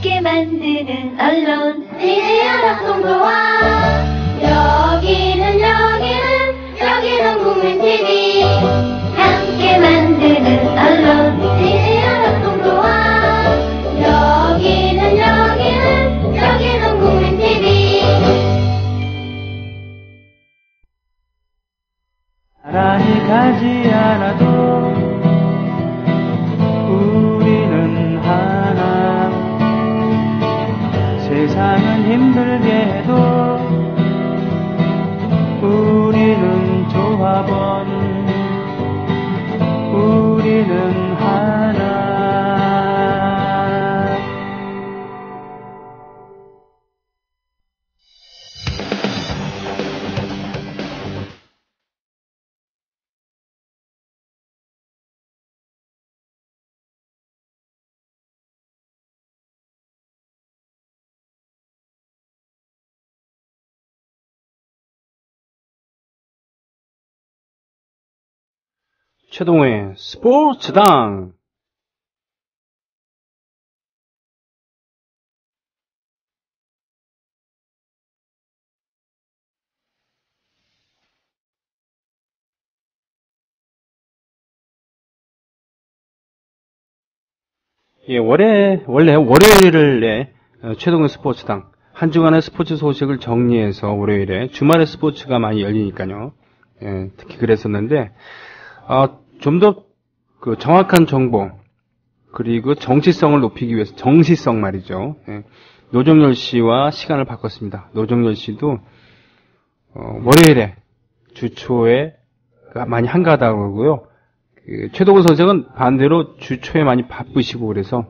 함께 만드는 언론 TV연합 송도와 여기는 국민TV 함께 만드는 언론 TV연합 송도와 여기는 국민TV 나란히 가지 않아도 우리는 하나. 세상은 힘들게 해도 우리는 조합원. 우리는 하나. 최동호의 스포츠당. 예, 원래 월요일을 최동호의 스포츠당. 한 주간의 스포츠 소식을 정리해서 월요일에 주말에 스포츠가 많이 열리니까요. 예, 특히 그랬었는데, 좀 더 그 정확한 정보, 그리고 정치성을 높이기 위해서, 정시성 말이죠. 예. 노정열 씨와 시간을 바꿨습니다. 노정열 씨도, 월요일에 주초에 많이 한가하다고요. 최동호 선생은 반대로 주초에 많이 바쁘시고 그래서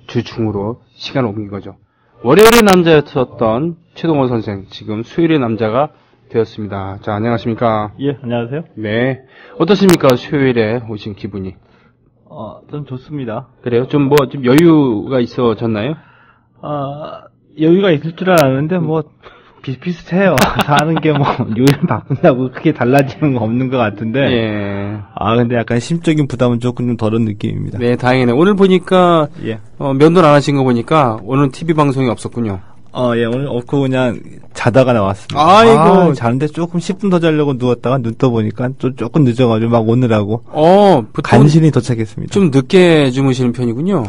주중으로 시간을 옮긴 거죠. 월요일의 남자였었던 최동호 선생, 지금 수요일의 남자가 되었습니다. 자, 안녕하십니까? 예, 안녕하세요. 네. 어떻습니까? 수요일에 오신 기분이? 좀 좋습니다. 그래요? 좀 여유가 있어졌나요? 여유가 있을 줄 알았는데, 비슷비슷해요. 사는 게 요일 바꾼다고 크게 달라지는 거 없는 것 같은데. 예. 근데 약간 심적인 부담은 조금 좀 덜한 느낌입니다. 네, 다행이네. 오늘 보니까, 예. 면도를 안 하신 거 보니까, 오늘은 TV 방송이 없었군요. 예, 오늘 없고 그냥 자다가 나왔습니다. 아이고. 자는데 조금 10분 더 자려고 누웠다가 눈 떠보니까 조금 늦어가지고 막 오느라고. 간신히 도착했습니다. 좀 늦게 주무시는 편이군요.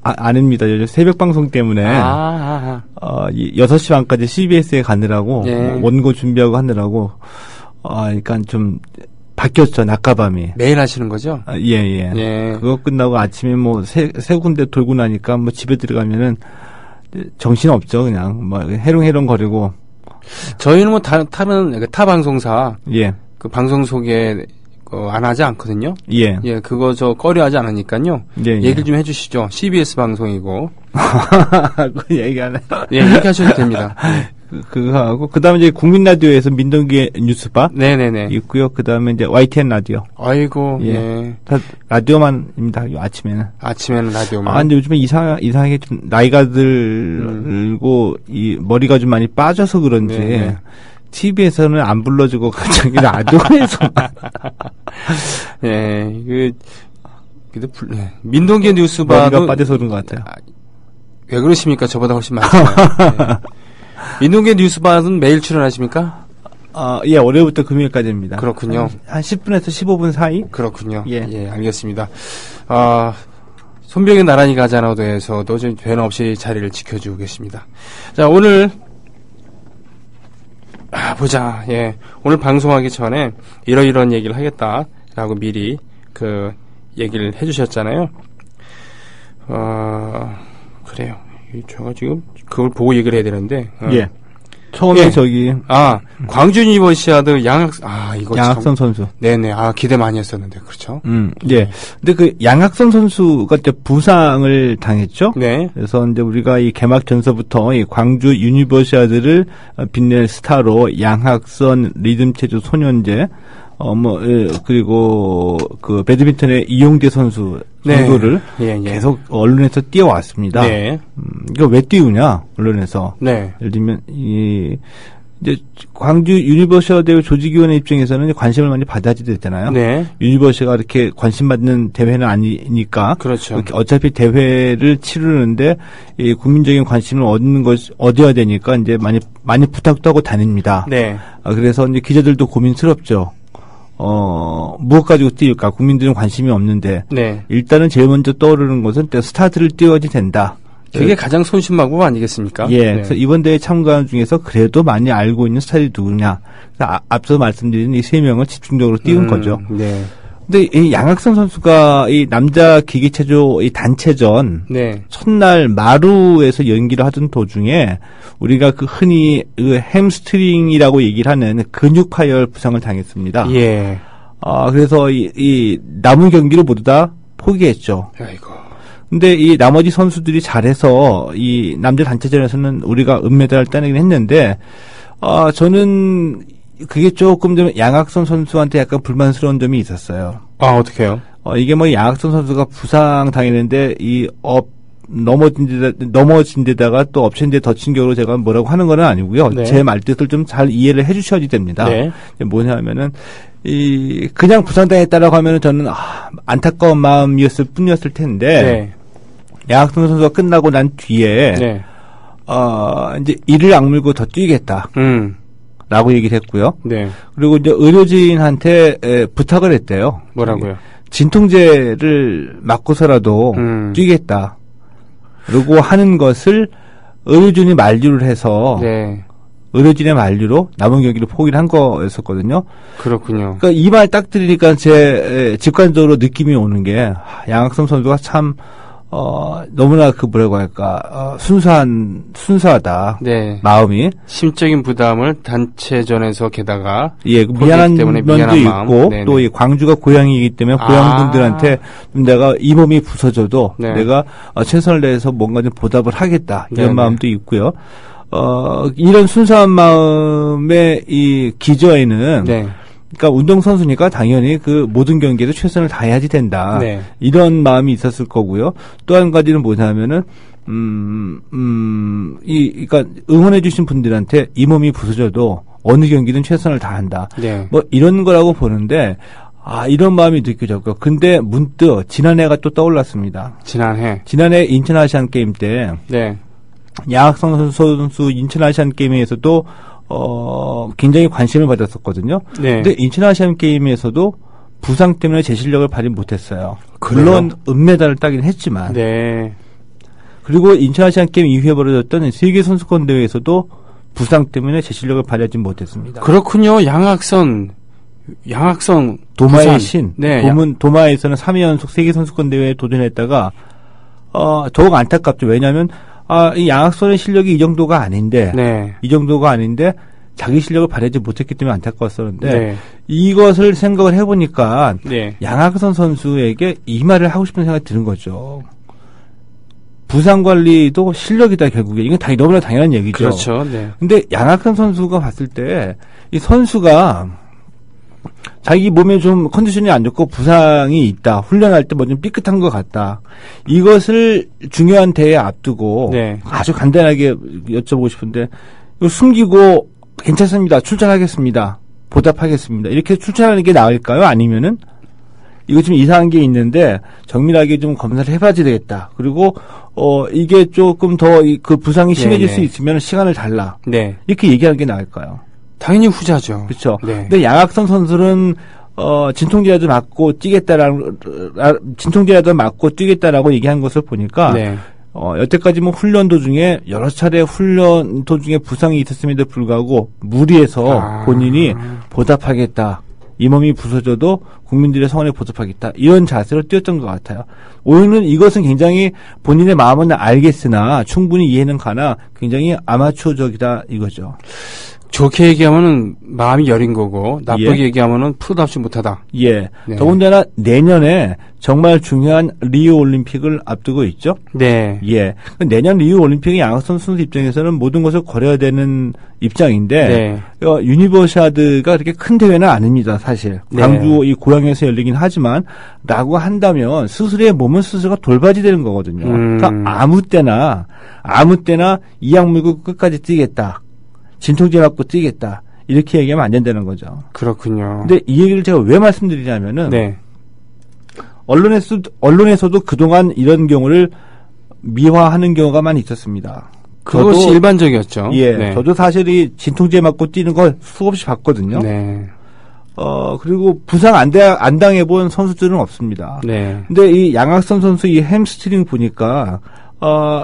아닙니다. 요즘 새벽 방송 때문에. 6시 반까지 CBS에 가느라고. 예. 원고 준비하고 하느라고. 그러니까 좀, 바뀌었죠, 낮과 밤이. 매일 하시는 거죠? 예. 예. 그거 끝나고 아침에 세 군데 돌고 나니까 집에 들어가면은, 정신 없죠, 그냥. 해롱해롱 거리고. 저희는 타 방송사. 예. 그 방송 소개, 안 하지 않거든요? 예. 예, 그거 꺼려 하지 않으니까요. 예. 얘기를 좀 해주시죠. CBS 방송이고. 그 얘기 안 해요. 예, 얘기하셔도 됩니다. 그거 하고, 그 다음에 이제 국민라디오에서 민동기의 뉴스바. 네네네. 있고요. 그 다음에 이제 YTN 라디오. 아이고, 예. 예. 다 라디오만입니다, 아침에는. 아침에는 라디오만. 근데 요즘에 이상하게 좀 나이가 들고, 머리가 좀 많이 빠져서 그런지, 네. TV에서는 안 불러주고, 갑자기 라디오에서. 예, 민동기 뉴스바. 머리가 빠져서 그런 것 같아요. 왜 그러십니까? 저보다 훨씬 많잖아요. 예. 민동기 뉴스바는 매일 출연하십니까? 예, 월요일부터 금요일까지입니다. 그렇군요. 한 10분에서 15분 사이? 그렇군요. 예, 알겠습니다. 손병의 나란히 가자나도에서도 좀 변 없이 자리를 지켜주고 계십니다. 자, 오늘, 보자. 예. 오늘 방송하기 전에 이런 얘기를 하겠다라고 미리 얘기를 해주셨잖아요. 그래요. 제가 지금 그걸 보고 얘기를 해야 되는데. 예. 처음에 광주 유니버시아드 양학선 선수. 네네. 기대 많이 했었는데, 그렇죠? 예. 근데 양학선 선수가 이제 부상을 당했죠? 네. 그래서 이제 우리가 이 개막 전서부터 이 광주 유니버시아드를 빛낼 스타로 양학선 리듬체조 소년제, 그리고 배드민턴의 이용대 선수 정도를 예. 계속 언론에서 띄워왔습니다. 네. 이거 왜 띄우냐, 언론에서. 네. 예를 들면, 이제 광주 유니버시아 대회 조직위원회 입장에서는 관심을 많이 받아야지 됐잖아요. 네. 유니버시아가 이렇게 관심 받는 대회는 아니니까. 그렇죠. 어차피 대회를 치르는데 이 국민적인 관심을 얻어야 되니까 이제 많이 부탁도 하고 다닙니다. 네. 그래서 이제 기자들도 고민스럽죠. 무엇 가지고 띄울까? 국민들은 관심이 없는데. 네. 일단은 제일 먼저 떠오르는 것은 스타트를 띄워야지 된다. 그게 가장 손쉽방법 아니겠습니까? 예. 네. 그래서 이번 대회 참가한 중에서 그래도 많이 알고 있는 스타일이 누구냐. 앞서 말씀드린 이 세 명을 집중적으로 띄운 거죠. 네. 근데 이 양학선 선수가 이 남자 기계체조 이 단체전 네. 첫날 마루에서 연기를 하던 도중에 우리가 그 흔히 그 햄스트링이라고 얘기를 하는 근육 파열 부상을 당했습니다. 예. 그래서 이 남은 경기를 모두 다 포기했죠. 아이고. 근데 이 나머지 선수들이 잘해서 이 남자 단체전에서는 우리가 은메달을 따내긴 했는데, 저는 그게 조금 좀 양학선 선수한테 약간 불만스러운 점이 있었어요. 어떡해요? 이게 뭐 양학선 선수가 부상 당했는데 넘어진 데다가 또 엎친 데 덧친 격으로 제가 뭐라고 하는 건 아니고요. 네. 제 말뜻을 좀 잘 이해를 해주셔야 됩니다. 네. 뭐냐면은 그냥 부상당했다라고 하면은 저는 안타까운 마음이었을 뿐이었을 텐데 네. 양학선 선수가 끝나고 난 뒤에 네. 이제 이를 악물고 더 뛰겠다. 라고 얘기를 했고요. 네. 그리고 이제 의료진한테 부탁을 했대요. 뭐라고요? 진통제를 맞고서라도 뛰겠다. 그리고 하는 것을 의료진이 만류를 해서 네. 의료진의 만류로 남은 경기를 포기를 한 거였었거든요. 그렇군요. 그러니까 이 말 딱 들으니까 제 직관적으로 느낌이 오는 게 양학선 선수가 참 너무나 뭐라고 할까 순수하다. 네. 마음이 심적인 부담을 단체전에서 게다가 미안한 때문에 면도 미안한 있고 마음. 또 이 광주가 고향이기 때문에 고향분들한테 좀 내가 이 몸이 부서져도 네. 내가 최선을 다해서 뭔가 좀 보답을 하겠다 이런 네네. 마음도 있고요. 이런 순수한 마음의 이 기저에는 네. 그러니까 운동선수니까 당연히 그 모든 경기에도 최선을 다해야지 된다. 네. 이런 마음이 있었을 거고요. 또 한 가지는 뭐냐면은, 그러니까 응원해주신 분들한테 이 몸이 부서져도 어느 경기든 최선을 다한다. 네. 뭐 이런 거라고 보는데, 이런 마음이 느껴졌고요. 근데 문득 지난해가 또 떠올랐습니다. 지난해 인천 아시안 게임 때, 네. 양학선 선수 인천 아시안 게임에서도 굉장히 관심을 받았었거든요. 네. 근데 인천 아시안 게임에서도 부상 때문에 제 실력을 발휘 못했어요. 그래요? 물론 은메달을 따긴 했지만. 네. 그리고 인천 아시안 게임 이후에 벌어졌던 세계 선수권 대회에서도 부상 때문에 제 실력을 발휘하지 못했습니다. 그렇군요. 양학선 도마의 부산. 신. 네. 도마에서는 3회 연속 세계 선수권 대회에 도전했다가 더욱 안타깝죠. 왜냐하면 이 양학선의 실력이 이 정도가 아닌데, 네. 이 정도가 아닌데, 자기 실력을 발휘하지 못했기 때문에 안타까웠었는데, 네. 이것을 생각을 해보니까, 네. 양학선 선수에게 이 말을 하고 싶은 생각이 드는 거죠. 부상 관리도 실력이다, 결국에. 이건 너무나 당연한 얘기죠. 그렇죠. 네. 근데 양학선 선수가 봤을 때, 이 선수가, 자기 몸에 좀 컨디션이 안 좋고 부상이 있다. 훈련할 때 뭐 좀 삐끗한 것 같다. 이것을 중요한 대회에 앞두고 네. 아주 간단하게 여쭤보고 싶은데 이거 숨기고 괜찮습니다. 출전하겠습니다. 보답하겠습니다. 이렇게 출전하는 게 나을까요? 아니면은 이거 좀 이상한 게 있는데 정밀하게 좀 검사를 해봐야 되겠다. 그리고 이게 조금 더 그 부상이 심해질 네네. 수 있으면 시간을 달라. 네. 이렇게 얘기하는 게 나을까요? 당연히 후자죠. 그렇죠. 네. 근데 양학선 선수는 진통제라도 맞고 뛰겠다라고 얘기한 것을 보니까 네. 여태까지 뭐 훈련 도중에 여러 차례 훈련 도중에 부상이 있었음에도 불구하고 무리해서 본인이 보답하겠다. 이 몸이 부서져도 국민들의 성원에 보답하겠다. 이런 자세로 뛰었던 것 같아요. 오늘은 이것은 굉장히 본인의 마음은 알겠으나 충분히 이해는 가나 굉장히 아마추어적이다 이거죠. 좋게 얘기하면은 마음이 여린 거고 나쁘게 예. 얘기하면은 프로답지 못하다. 예. 네. 더군다나 내년에 정말 중요한 리우 올림픽을 앞두고 있죠. 네. 예. 내년 리우 올림픽이 양학선 선수 입장에서는 모든 것을 거려야 되는 입장인데 네. 유니버시아드가 그렇게 큰 대회는 아닙니다, 사실. 네. 광주 이 고향에서 열리긴 하지만 라고 한다면 스스로의 몸은 스스로가 돌바지 되는 거거든요. 그러니까 아무 때나 이 약 물고 끝까지 뛰겠다. 진통제 맞고 뛰겠다. 이렇게 얘기하면 안 된다는 거죠. 그렇군요. 근데 이 얘기를 제가 왜 말씀드리냐면은 네. 언론에서도 그동안 이런 경우를 미화하는 경우가 많이 있었습니다. 그것이 일반적이었죠. 예. 네. 저도 사실 이 진통제 맞고 뛰는 걸 수없이 봤거든요. 네. 그리고 부상 안 당해본 선수들은 없습니다. 네. 근데 이 양학선 선수 이 햄스트링 보니까,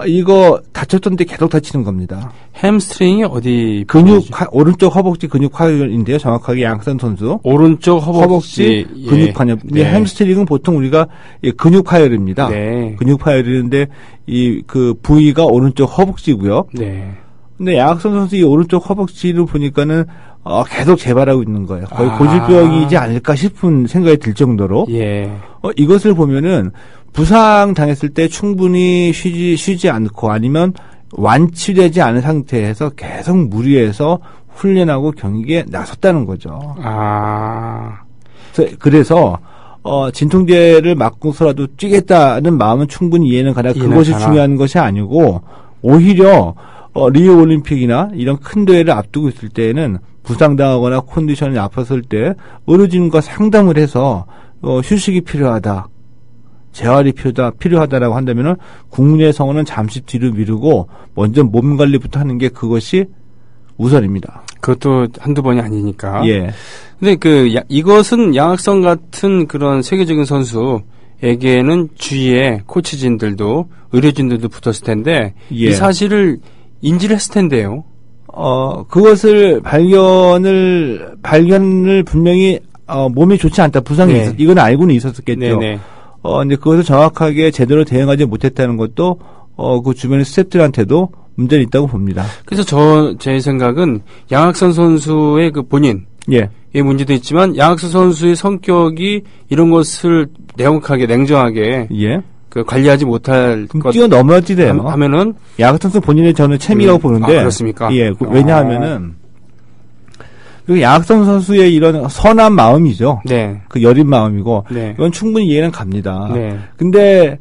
이거 다쳤던데 계속 다치는 겁니다. 햄스트링이 어디 오른쪽 허벅지 근육파열인데요. 정확하게 양학선 선수. 오른쪽 허벅지 근육파열. 네. 햄스트링은 보통 우리가 근육파열입니다. 네. 근육파열인데 그 부위가 오른쪽 허벅지고요. 네. 근데 양학선 선수 이 오른쪽 허벅지를 보니까는 계속 재발하고 있는 거예요. 거의 고질병이지 않을까 싶은 생각이 들 정도로. 예. 이것을 보면은 부상 당했을 때 충분히 쉬지 않고 아니면 완치되지 않은 상태에서 계속 무리해서 훈련하고 경기에 나섰다는 거죠. 그래서 진통제를 맞고서라도 뛰겠다는 마음은 충분히 이해는 가나 그것이 중요한 것이 아니고 오히려 리우 올림픽이나 이런 큰 대회를 앞두고 있을 때에는 부상당하거나 컨디션이 나빴을 때 의료진과 상담을 해서 휴식이 필요하다. 재활이 필요하다라고 한다면은 국민의 성원은 잠시 뒤로 미루고 먼저 몸 관리부터 하는 게 그것이 우선입니다. 그것도 한두 번이 아니니까. 예. 근데 이것은 양학선 같은 그런 세계적인 선수에게는 주위에 코치진들도 의료진들도 붙었을 텐데 예. 이 사실을 인지를 했을 텐데요. 그것을 발견을 분명히 몸이 좋지 않다. 부상이 네. 이건 알고는 있었겠죠. 네네. 근데 그것을 정확하게 제대로 대응하지 못했다는 것도 그 주변의 스태프들한테도 문제는 있다고 봅니다. 그래서 제 생각은 양학선 선수의 그 본인 예. 의 문제도 있지만 양학선 선수의 성격이 이런 것을 냉정하게 예. 관리하지 못할 것 뛰어넘어야지 돼요. 하면은 양학선 선수 본인의 저는 책임이라고 보는데. 그렇습니까? 예. 왜냐하면은 양학선 선수의 이런 선한 마음이죠. 네. 그 여린 마음이고. 네. 이건 충분히 이해는 갑니다. 네. 근데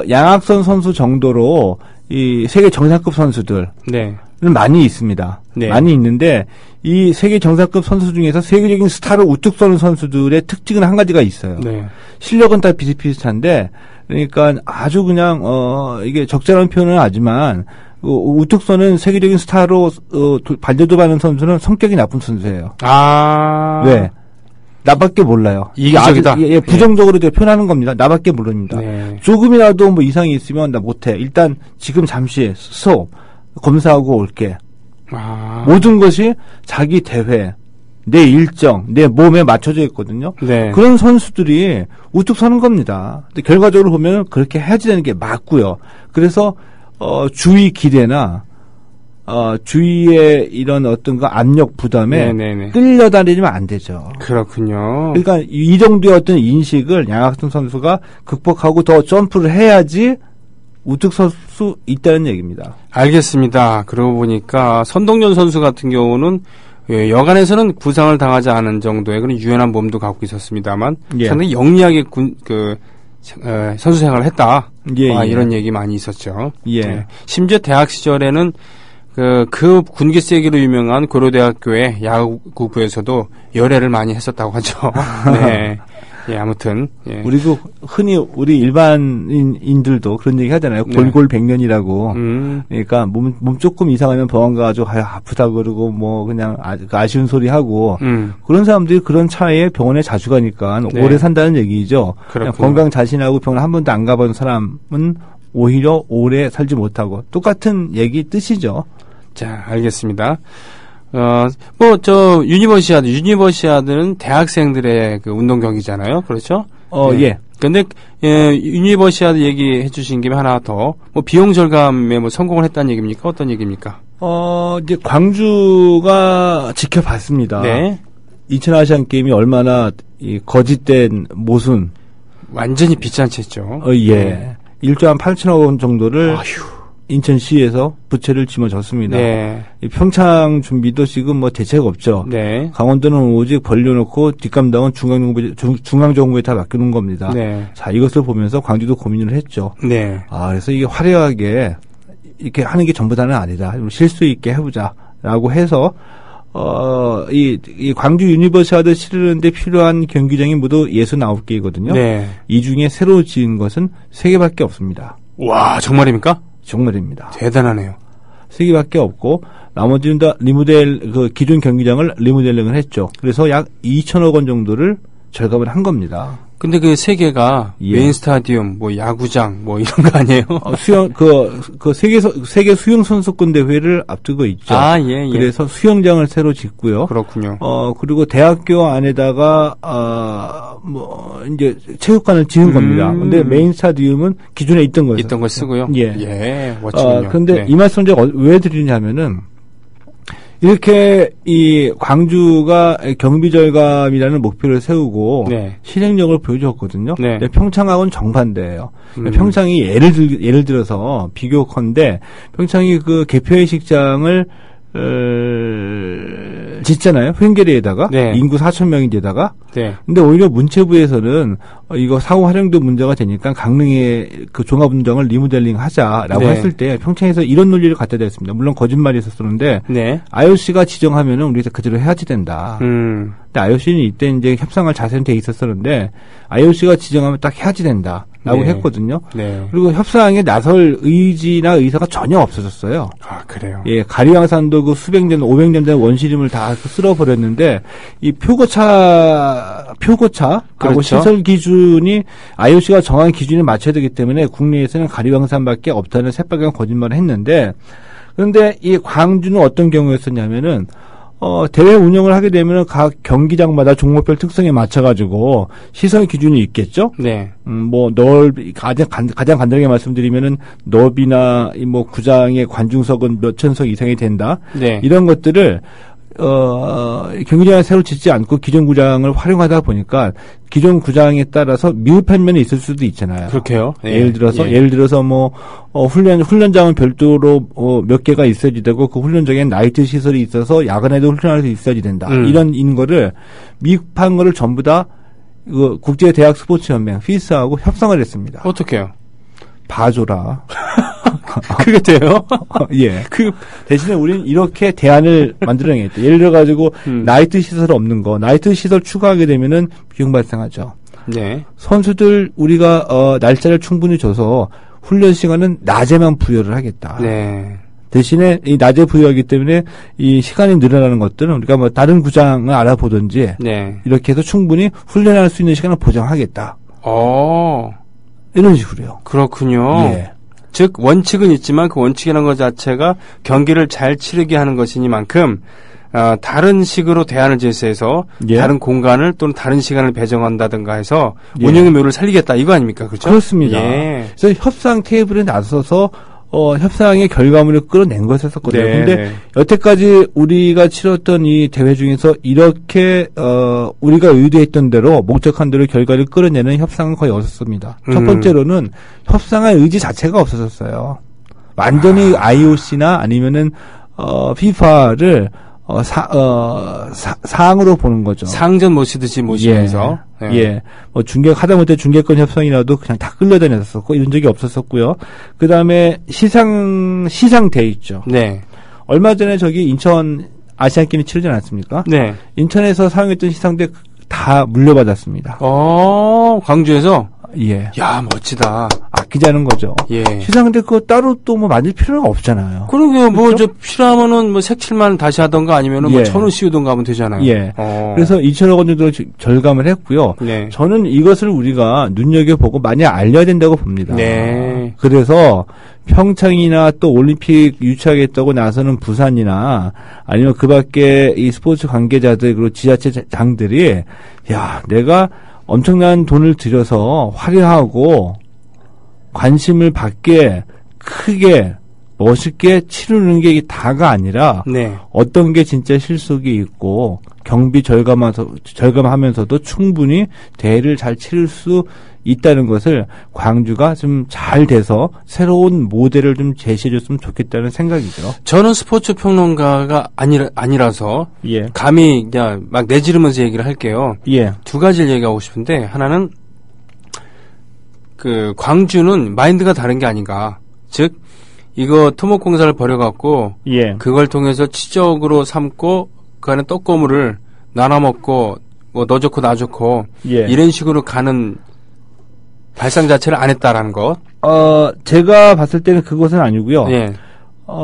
양학선 선수 정도로 이 세계 정상급 선수들은 네. 많이 있습니다. 네. 많이 있는데 이 세계 정상급 선수 중에서 세계적인 스타를 우뚝 서는 선수들의 특징은 한 가지가 있어요. 네. 실력은 다 비슷비슷한데 그러니까 아주 그냥 이게 적절한 표현은 하지만 우뚝 서는 세계적인 스타로 발돋움하는 선수는 성격이 나쁜 선수예요. 왜? 나밖에 몰라요. 이기적이다. 부정적으로 제가 표현하는 겁니다. 나밖에 모릅니다. 네. 조금이라도 뭐 이상이 있으면 나 못해. 일단 지금 잠시 검사하고 올게. 모든 것이 자기 대회, 내 일정, 내 몸에 맞춰져 있거든요. 네. 그런 선수들이 우뚝 서는 겁니다. 근데 결과적으로 보면 그렇게 해야지 되는 게 맞고요. 그래서 주위 기대나 주위의 이런 어떤 그 압력 부담에 네네네. 끌려다니면 안 되죠. 그렇군요. 그러니까 이 정도의 어떤 인식을 양학선 선수가 극복하고 더 점프를 해야지 우뚝 설 수 있다는 얘기입니다. 알겠습니다. 그러고 보니까 선동열 선수 같은 경우는 여간에서는 부상을 당하지 않은 정도의 그런 유연한 몸도 갖고 있었습니다만 예. 상당히 영리하게 선수 생활을 했다. 예. 이런 얘기 많이 있었죠. 예. 네. 심지어 대학 시절에는 그 군기 세기로 유명한 고려대학교의 야구부에서도 열애를 많이 했었다고 하죠. 네. 예, 아무튼. 예. 흔히 우리 일반인들도 그런 얘기 하잖아요. 네. 골골백년이라고. 그러니까 몸 조금 이상하면 병원 가가지고 아프다 그러고 뭐 그냥 아쉬운 소리 하고 그런 사람들이 그런 차에 병원에 자주 가니까 네. 오래 산다는 얘기죠. 그냥 건강 자신하고 병원 한 번도 안 가본 사람은 오히려 오래 살지 못하고 똑같은 얘기 뜻이죠. 자, 알겠습니다. 유니버시아드는 대학생들의 그 운동 경기잖아요. 그렇죠? 네. 예. 근데, 유니버시아드 얘기해 주신 김에 하나 더, 비용 절감에 성공을 했다는 얘기입니까? 어떤 얘기입니까? 이제 광주가 지켜봤습니다. 네. 인천 아시안 게임이 얼마나 거짓된 모순. 완전히 비싼 채죠. 예. 네. 1조 한 8천억 원 정도를 인천시에서 부채를 짐어졌습니다. 네. 평창 준비도 지금 뭐 대책 없죠. 네. 강원도는 오직 벌려놓고 뒷감당은 중앙정부에 다 맡겨놓은 겁니다. 네. 자, 이것을 보면서 광주도 고민을 했죠. 네. 그래서 이게 화려하게 이렇게 하는 게 전부 다는 아니다. 실수 있게 해보자. 라고 해서 이 광주 유니버시아드 치르는데 필요한 경기장이 모두 69개이거든요. 네. 이 중에 새로 지은 것은 3개밖에 없습니다. 와, 정말입니까? 정말입니다. 대단하네요. 3개밖에 없고 나머지는 다 기존 경기장을 리모델링을 했죠. 그래서 약 2천억 원 정도를 절감을 한 겁니다. 근데 그 3개가 예. 메인 스타디움, 뭐 야구장, 뭐 이런 거 아니에요? 세계 수영 선수권 대회를 앞두고 있죠. 아, 예, 예. 그래서 수영장을 새로 짓고요. 그렇군요. 그리고 대학교 안에다가 이제 체육관을 지은 겁니다. 근데 메인 스타디움은 기존에 있던 거였어요. 있던 걸 쓰고요. 예. 멋지군요. 근데 네. 이 말씀 제가 왜 드리냐면은 이렇게 이 광주가 경비 절감이라는 목표를 세우고 네. 실행력을 보여줬거든요. 네. 근데 평창하고는 정반대예요. 평창이 예를 들어서 비교컨대 평창이 그 개표회식장을 짓잖아요. 횡계리에다가 네. 인구 4,000명인데다가. 네. 근데 오히려 문체부에서는 이거 사후 활용도 문제가 되니까 강릉의 그 종합운동을 리모델링 하자라고 네. 했을 때 평창에서 이런 논리를 갖다 댔습니다. 물론 거짓말이 있었었는데 네. IOC가 지정하면은 우리가 그대로 해야지 된다. 근데 IOC는 이때 이제 협상을 자세히 돼 있었었는데 IOC가 지정하면 딱 해야지 된다라고 네. 했거든요. 네. 그리고 협상에 나설 의지나 의사가 전혀 없어졌어요. 아, 그래요. 예, 가리왕산도 그 수백 년, 500년 된 원시림을 다 쓸어버렸는데, 이 표고차하고 그렇죠. 시설 기준이 IOC가 정한 기준에 맞춰야 되기 때문에 국내에서는 가리왕산밖에 없다는 새빨간 거짓말을 했는데, 그런데 이 광주는 어떤 경우였었냐면은, 대회 운영을 하게 되면은 각 경기장마다 종목별 특성에 맞춰가지고 시설 기준이 있겠죠? 네. 가장 간단하게 말씀드리면은 넓이나 뭐 구장의 관중석은 몇 천석 이상이 된다. 네. 이런 것들을 경기장을 새로 짓지 않고 기존 구장을 활용하다 보니까 기존 구장에 따라서 미흡한 면이 있을 수도 있잖아요. 그렇게요. 네. 예를 들어서 뭐 훈련장은 별도로 몇 개가 있어야지 되고 그 훈련장엔 나이트 시설이 있어서 야간에도 훈련할 수 있어야지 된다. 이런 거를 미흡한 거를 전부 다 국제 대학 스포츠 연맹 FIS하고 협상을 했습니다. 어떻게요? 봐줘라. 그게 돼요? 예. 대신에 우리는 이렇게 대안을 만들어내겠다. 예를 들어가지고, 나이트 시설 없는 거, 나이트 시설 추가하게 되면은 비용 발생하죠. 네. 선수들 우리가, 날짜를 충분히 줘서 훈련 시간은 낮에만 부여를 하겠다. 네. 대신에 이 낮에 부여하기 때문에 이 시간이 늘어나는 것들은 우리가 뭐 다른 구장을 알아보든지, 네. 이렇게 해서 충분히 훈련할 수 있는 시간을 보장하겠다. 이런 식으로요. 그렇군요. 예. 즉 원칙은 있지만 그 원칙이라는 것 자체가 경기를 잘 치르게 하는 것이니만큼 다른 식으로 대안을 제시해서 예. 다른 공간을 또는 다른 시간을 배정한다든가 해서 예. 운영의 묘를 살리겠다 이거 아닙니까? 그렇죠? 그렇습니다. 예. 그래서 협상 테이블에 나서서 협상의 결과물을 끌어낸 것이었거든요. 네, 근데 네. 여태까지 우리가 치렀던 이 대회 중에서 이렇게 우리가 의도했던 대로 목적한 대로 결과를 끌어내는 협상은 거의 없었습니다. 첫 번째로는 협상할 의지 자체가 없어졌어요. 완전히 IOC나 아니면은 FIFA를 사항으로 보는 거죠. 상전 모시듯이 모시면서. 예. 예. 뭐 하다못해 중계권 협상이라도 그냥 다 끌려다녔었고, 이런 적이 없었었고요. 그 다음에 시상대 있죠. 네. 얼마 전에 저기 인천 아시안게임이 치르지 않았습니까? 네. 인천에서 사용했던 시상대 다 물려받았습니다. 광주에서? 예. 야, 멋지다. 아끼지 않은 거죠. 예. 시상대 그거 따로 또 뭐 만들 필요가 없잖아요. 그러게요. 뭐, 그렇죠? 필요하면은 뭐 색칠만 다시 하던가 아니면은 뭐 예. 천원 씌우던가 하면 되잖아요. 예. 그래서 2천억 원 정도 절감을 했고요. 네. 저는 이것을 우리가 눈여겨보고 많이 알려야 된다고 봅니다. 네. 그래서 평창이나 또 올림픽 유치하겠다고 나서는 부산이나 아니면 그 밖에 이 스포츠 관계자들 그리고 지자체장들이 야, 내가 엄청난 돈을 들여서 화려하고 관심을 받게 크게 멋있게 치르는 게 다가 아니라 네. 어떤 게 진짜 실속이 있고 경비 절감하면서도 충분히 대회를 잘 치를 수 있다는 것을 광주가 좀 잘 돼서 새로운 모델을 좀 제시해줬으면 좋겠다는 생각이죠. 저는 스포츠 평론가가 아니라서 예. 감히 그냥 막 내지르면서 얘기를 할게요. 예. 두 가지를 얘기하고 싶은데 하나는 그 광주는 마인드가 다른 게 아닌가. 즉 이거 토목공사를 벌여갖고 예. 그걸 통해서 치적으로 삼고 그 안에 떡고물을 나눠 먹고 뭐 너 좋고 나 좋고 예. 이런 식으로 가는 발상 자체를 안 했다라는 것. 제가 봤을 때는 그것은 아니고요. 예.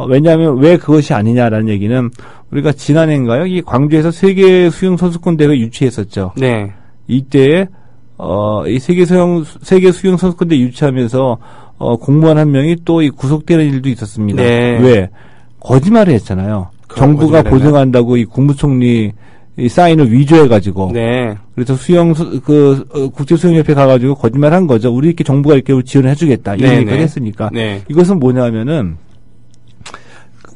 왜냐하면 왜 그것이 아니냐라는 얘기는 우리가 지난해인가요? 이 광주에서 세계 수영 선수권 대회 유치했었죠. 네. 이때 이 세계 수영 선수권대 유치하면서 공무원 한 명이 또 이 구속되는 일도 있었습니다. 네. 왜? 거짓말을 했잖아요. 정부가 거짓말했나요? 보증한다고 이 국무총리 이 사인을 위조해가지고. 네. 그래서 국제수영협회 가가지고 거짓말한 거죠. 우리 이렇게 정부가 이렇게 지원해주겠다. 이런 네, 얘기까지 네. 했으니까. 네. 이것은 뭐냐면은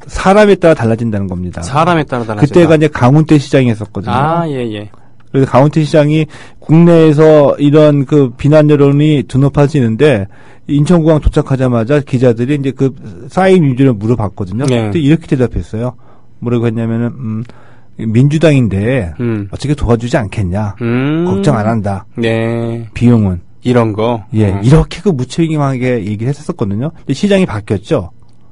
사람에 따라 달라진다는 겁니다. 사람에 따라 달라진다. 그때가 이제 강훈태 시장이 했었거든요. 예. 그래서 강훈태 시장이 국내에서 이런 그 비난 여론이 드높아지는데 인천공항 도착하자마자 기자들이 이제 그 사인 위주를 물어봤거든요. 네. 근데 이렇게 대답했어요. 뭐라고 했냐면은 민주당인데 어떻게 도와주지 않겠냐. 걱정 안 한다. 네. 비용은. 이런 거. 예, 이렇게 그 무책임하게 얘기를 했었거든요. 근데 시장이 바뀌었죠.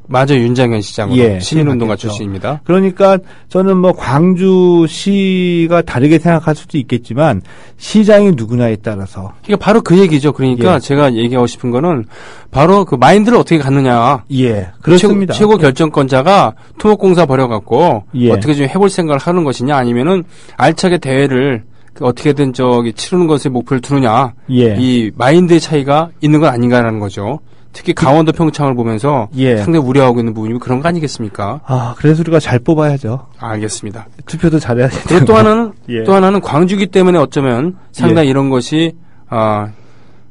맞아, 윤장현 시장으로. 예, 시민운동가 바뀌었죠. 출신입니다. 그러니까 저는 뭐 광주시가 다르게 생각할 수도 있겠지만 시장이 누구냐에 따라서 그러니까 바로 그 얘기죠. 그러니까 예. 제가 얘기하고 싶은 거는 바로 그 마인드를 어떻게 갖느냐. 예, 그렇습니다. 최고 결정권자가 토목공사 벌여갖고 예. 어떻게 좀 해볼 생각을 하는 것이냐 아니면은 알차게 대회를 어떻게든 치르는 것에 목표를 두느냐. 예. 이 마인드의 차이가 있는 건 아닌가라는 거죠. 특히 강원도 평창을 보면서 예. 상당히 우려하고 있는 부분이 그런 거 아니겠습니까? 그래서 우리가 잘 뽑아야죠. 알겠습니다. 투표도 잘해야죠. 그리고 또 하나는 예. 또 하나는 광주기 때문에 어쩌면 상당히 이런 것이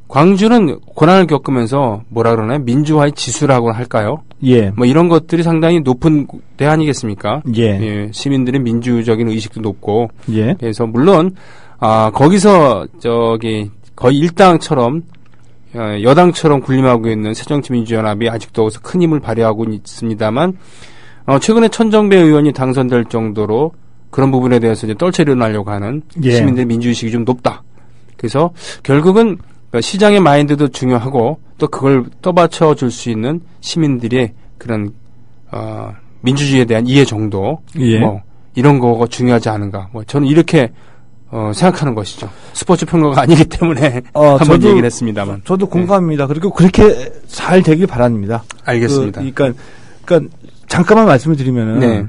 광주는 고난을 겪으면서 뭐라 그러나요? 민주화의 지수라고 할까요? 예. 뭐 이런 것들이 상당히 높은 데 아니겠습니까? 예. 시민들의 민주적인 의식도 높고 예. 그래서 물론 거기서 거의 일당처럼 여당처럼 군림하고 있는 새정치민주연합이 아직도 큰 힘을 발휘하고 있습니다만 최근에 천정배 의원이 당선될 정도로 그런 부분에 대해서 이제 떨쳐일어나려고 하는 예. 시민들의 민주의식이 좀 높다. 그래서 결국은 시장의 마인드도 중요하고 또 그걸 떠받쳐 줄 수 있는 시민들의 그런 민주주의에 대한 이해 정도 예. 뭐 이런 거가 중요하지 않은가. 뭐 저는 이렇게 생각하는 것이죠. 스포츠 평론가가 아니기 때문에 한번 얘기를 했습니다만. 저도 공감합니다. 그리고 그렇게 잘 되길 바랍니다. 알겠습니다. 그러니까 잠깐만 말씀을 드리면은 네.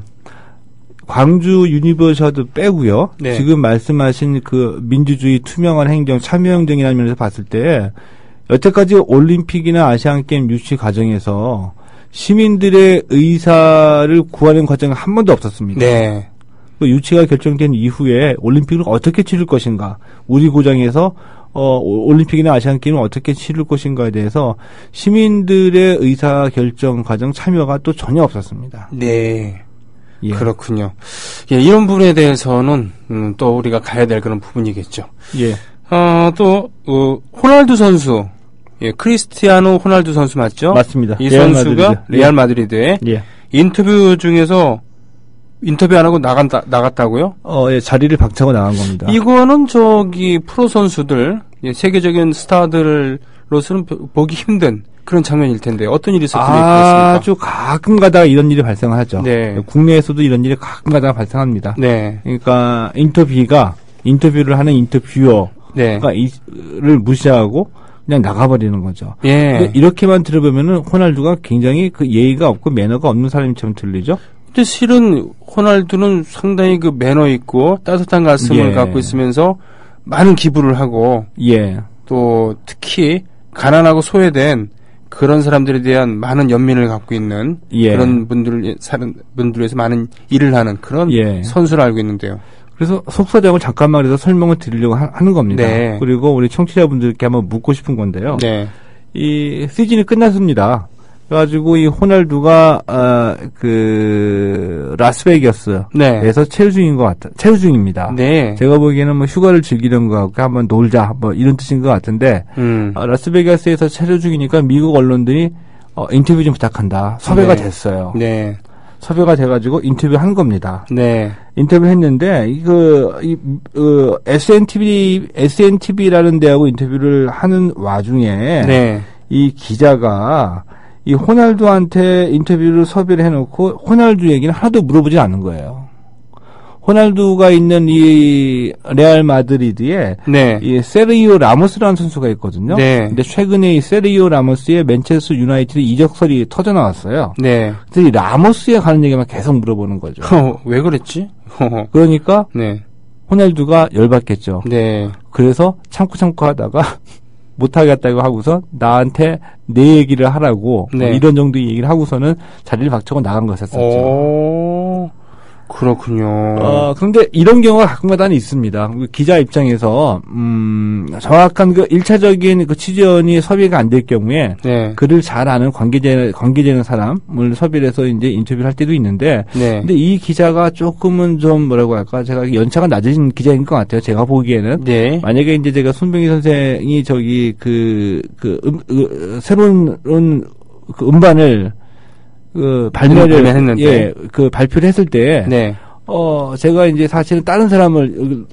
광주 유니버셔도 빼고요. 네. 지금 말씀하신 그 민주주의, 투명한 행정, 참여행정이라는 면에서 봤을 때 여태까지 올림픽이나 아시안게임 유치 과정에서 시민들의 의사를 구하는 과정은 한 번도 없었습니다. 네. 그 유치가 결정된 이후에 올림픽을 어떻게 치를 것인가, 우리 고장에서 올림픽이나 아시안게임을 어떻게 치를 것인가에 대해서 시민들의 의사 결정 과정 참여가 또 전혀 없었습니다. 네. 예. 그렇군요. 예, 이런 부분에 대해서는 또 우리가 가야 될 그런 부분이겠죠. 예. 또 호날두 선수, 예, 크리스티아노 호날두 선수 맞죠? 맞습니다. 이 레알 선수가 마드리드. 레알 마드리드에 예. 인터뷰 중에서 인터뷰 안 하고 나갔다고요? 예, 자리를 박차고 나간 겁니다. 이거는 프로 선수들, 예, 세계적인 스타들로서는 보기 힘든 그런 장면일 텐데 어떤 일이 있었습니까? 아주 가끔 가다가 이런 일이 발생하죠. 네. 국내에서도 이런 일이 가끔 가다가 발생합니다. 네. 그러니까 인터뷰를 하는 인터뷰어가 네. 를 무시하고 그냥 나가버리는 거죠. 예. 근데 이렇게만 들어보면은 호날두가 굉장히 그 예의가 없고 매너가 없는 사람처럼 들리죠. 근데 실은 호날두는 상당히 그 매너 있고 따뜻한 가슴을 예. 갖고 있으면서 많은 기부를 하고 예. 또 특히 가난하고 소외된 그런 사람들에 대한 많은 연민을 갖고 있는 예. 그런 분들 위해서 많은 일을 하는 그런 예. 선수를 알고 있는데요. 그래서 속사정을 잠깐만 그래서 설명을 드리려고 하는 겁니다. 네. 그리고 우리 청취자분들께 한번 묻고 싶은 건데요. 네. 이 시즌이 끝났습니다. 그래가지고 이 호날두가 라스베이거스에서 네. 체류 중입니다. 네. 제가 보기에는 뭐 휴가를 즐기는 것 같고 한번 놀자 뭐 이런 뜻인 것 같은데 라스베이거스에서 체류 중이니까 미국 언론들이 인터뷰 좀 부탁한다. 섭외가 네. 됐어요. 네. 섭외가 돼가지고 인터뷰 한 겁니다. 네. 인터뷰 했는데 SNTV라는 데하고 인터뷰를 하는 와중에 네. 이 기자가 이 호날두한테 인터뷰를 섭외를 해놓고 호날두 얘기는 하나도 물어보지 않는 거예요. 호날두가 있는 이 레알 마드리드에 네. 이 세르히오 라모스라는 선수가 있거든요. 네. 근데 최근에 이 세르히오 라모스의 맨체스터 유나이티드 이적설이 터져 나왔어요. 네. 그래서 이 라모스에 가는 얘기만 계속 물어보는 거죠. 왜 그랬지? 그러니까 네. 호날두가 열받겠죠. 네. 그래서 참고 하다가 못하겠다고 하고서 나한테 내 얘기를 하라고 네. 이런 정도 얘기를 하고서는 자리를 박차고 나간 거였었죠. 오, 그렇군요. 그런데 이런 경우가 가끔가다는 있습니다. 기자 입장에서 정확한 그 1차적인 그 취재원이 섭외가 안 될 경우에 네. 그를 잘 아는 관계되는 사람을 섭외를 해서 이제 인터뷰를 할 때도 있는데 네. 근데 이 기자가 조금은 좀 뭐라고 할까 제가 연차가 낮은 기자인 것 같아요. 제가 보기에는 네. 만약에 이제 제가 손병희 선생이 저기 새로운 그 음반을 발매했는데. 예, 발표를 했을 때, 네. 제가 이제 사실은 다른 사람을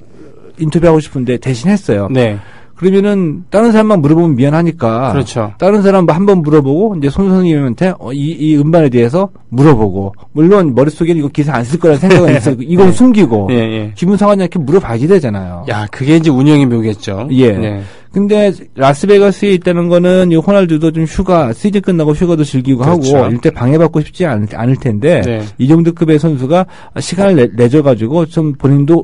인터뷰하고 싶은데 대신 했어요. 네. 그러면은 다른 사람만 물어보면 미안하니까. 그렇죠. 다른 사람 한 번 물어보고 이제 손 선생님한테 이 음반에 대해서 물어보고 물론 머릿속에는 이거 기사 안 쓸 거라는 생각은 있어요. 이건 숨기고 예, 예. 기분 상하지 않게 물어봐야 되잖아요. 야, 그게 이제 운영의 묘겠죠. 예. 네. 근데 라스베가스에 있다는 거는 이 호날두도 좀 시즌 끝나고 휴가도 즐기고 그렇죠. 하고 일대 방해받고 싶지 않을 텐데 네. 이 정도 급의 선수가 시간을 내줘가지고 좀 본인도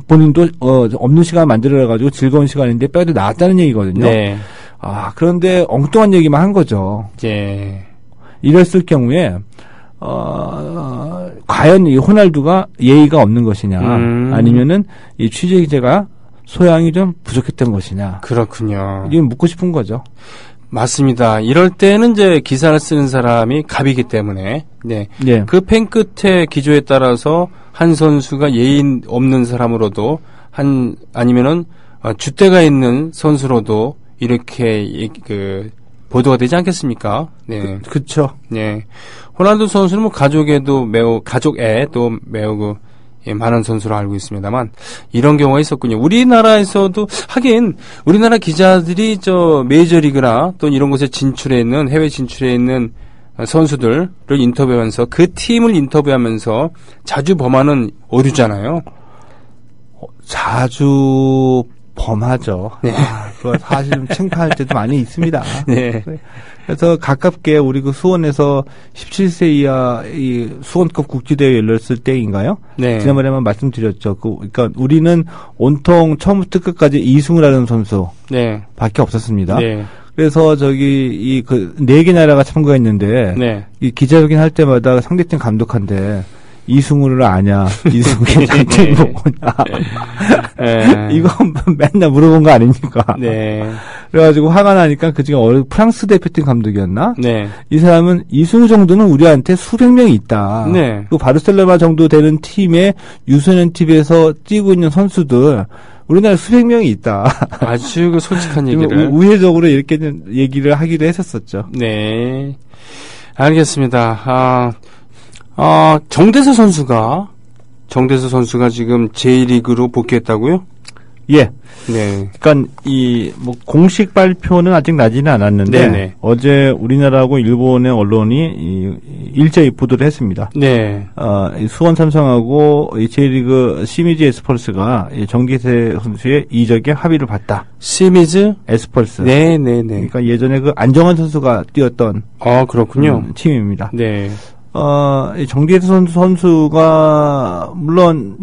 본인도 없는 시간 만들어가지고 즐거운 시간인데 뼈도 나왔다는 얘기거든요. 네. 그런데 엉뚱한 얘기만 한 거죠. 예. 이랬을 경우에 과연 이 호날두가 예의가 없는 것이냐, 아니면은 이 취재 기자가 소양이 좀 부족했던 것이냐. 그렇군요. 이게 묻고 싶은 거죠. 맞습니다. 이럴 때는 이제 기사를 쓰는 사람이 갑이기 때문에, 네. 예. 그 펜 끝에 기조에 따라서 한 선수가 예의 없는 사람으로도 아니면은 줏대가 있는 선수로도 이렇게 보도가 되지 않겠습니까? 네. 그쵸. 네. 호날두 선수는 뭐 가족에도 매우 많은 선수로 알고 있습니다만 이런 경우가 있었군요. 우리나라에서도 하긴 우리나라 기자들이 메이저리그나 또 이런 곳에 진출해 있는 해외 진출해 있는 선수들을 인터뷰하면서 그 팀을 인터뷰하면서 자주 범하는 오류잖아요. 자주 범하죠. 네. 그거 사실 좀 창피할 때도 많이 있습니다. 네. 그래서 가깝게 우리 그 수원에서 17세 이하 이 수원급 국지대회 열렸을 때인가요? 네. 지난번에 한번 말씀드렸죠. 그러니까 우리는 온통 처음부터 끝까지 이승우를 하는 선수 네. 밖에 없었습니다. 네. 그래서 저기 네 개 나라가 참가했는데 네. 이 기자회견 할 때마다 상대팀 감독한테 이승우를 아냐, 이승우의 장점이 뭐냐. 이거 맨날 물어본 거 아닙니까? 네. 그래가지고 화가 나니까 그중에 프랑스 대표팀 감독이었나? 네. 이 사람은 이승우 정도는 우리한테 수백 명이 있다. 네. 그 바르셀로나 정도 되는 팀의 유소년 팀에서 뛰고 있는 선수들 우리나라에 수백 명이 있다. 아주 솔직한 얘기를. 우회적으로 이렇게 얘기를 하기도 했었었죠. 네. 알겠습니다. 정대서 선수가 지금 J리그로 복귀했다고요? 예. 네. 그러니까 공식 발표는 아직 나지는 않았는데 네네. 어제 우리나라하고 일본의 언론이 일제히 보도를 했습니다. 네. 이 수원 삼성하고 이 J리그 시미즈 에스펄스가 이 정기세 선수의 이적에 합의를 봤다. 시미즈 에스펄스. 네네네. 그러니까 예전에 그 안정환 선수가 뛰었던 그렇군요. 팀입니다. 네. 이 정기세 선수가 물론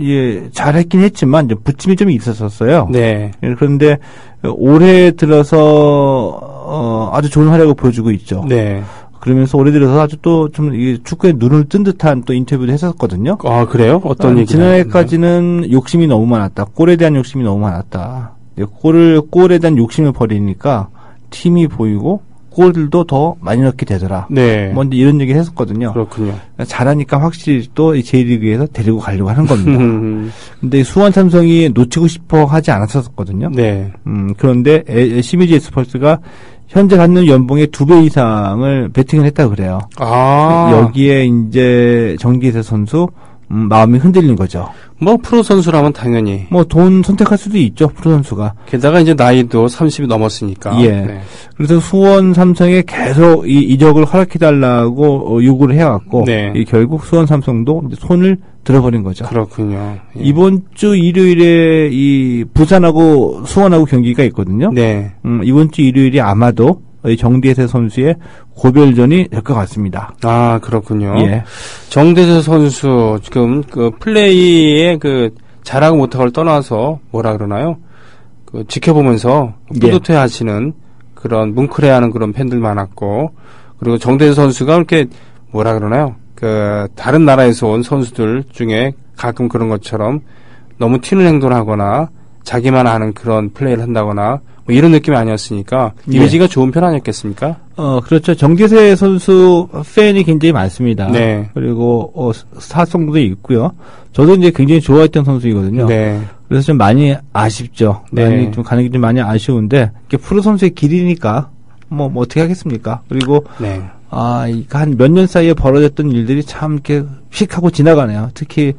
잘했긴 했지만 이제 부침이 좀 있었었어요. 네. 그런데 올해 들어서 아주 좋은 활약을 보여주고 있죠. 네. 그러면서 올해 들어서 아주 또 좀 축구에 눈을 뜬 듯한 또 인터뷰도 했었거든요. 그래요? 어떤 얘기? 지난해까지는 욕심이 너무 많았다. 골에 대한 욕심이 너무 많았다. 골에 대한 욕심을 버리니까 팀이 보이고 골들도 더 많이 넣게 되더라. 네. 먼저 이런 얘기를 했었거든요. 그렇군요. 잘하니까 확실히 또 이 J리그에서 데리고 가려고 하는 겁니다. 근데 수원 삼성이 놓치고 싶어 하지 않았었거든요. 네. 그런데 시미즈 에스펄스가 현재 갖는 연봉의 2배 이상을 베팅을 했다고 그래요. 여기에 이제 정기세 선수, 마음이 흔들린 거죠. 뭐 프로 선수라면 당연히. 뭐 돈 선택할 수도 있죠, 프로 선수가. 게다가 이제 나이도 30이 넘었으니까. 예. 네. 그래서 수원 삼성에 계속 이 이적을 허락해달라고 요구를 해왔고, 네. 이 결국 수원 삼성도 이제 손을 들어버린 거죠. 그렇군요. 예. 이번 주 일요일에 이 부산하고 수원하고 경기가 있거든요. 네. 이번 주 일요일이 아마도 이 정대세 선수의 고별전이 될 것 같습니다. 아, 그렇군요. 예. 정대세 선수, 지금 그 플레이에 그 잘하고 못하고를 떠나서 뭐라 그러나요? 그 지켜보면서 뿌듯해 하시는 그런 뭉클해하는 그런 팬들 많았고, 그리고 정대세 선수가 이렇게 뭐라 그러나요? 그 다른 나라에서 온 선수들 중에 가끔 그런 것처럼 너무 튀는 행동을 하거나 자기만 아는 그런 플레이를 한다거나 뭐 이런 느낌이 아니었으니까 이미지가 좋은 편 아니었겠습니까? 그렇죠. 정대세 선수 팬이 굉장히 많습니다. 네. 그리고 사성도 있고요. 저도 이제 굉장히 좋아했던 선수이거든요. 네. 그래서 좀 많이 아쉽죠. 네. 많이 좀 가는 게 좀 많이 아쉬운데 이게 프로 선수의 길이니까 뭐 어떻게 하겠습니까? 그리고 네. 한 몇 년 사이에 벌어졌던 일들이 참 이렇게 휙 하고 지나가네요. 특히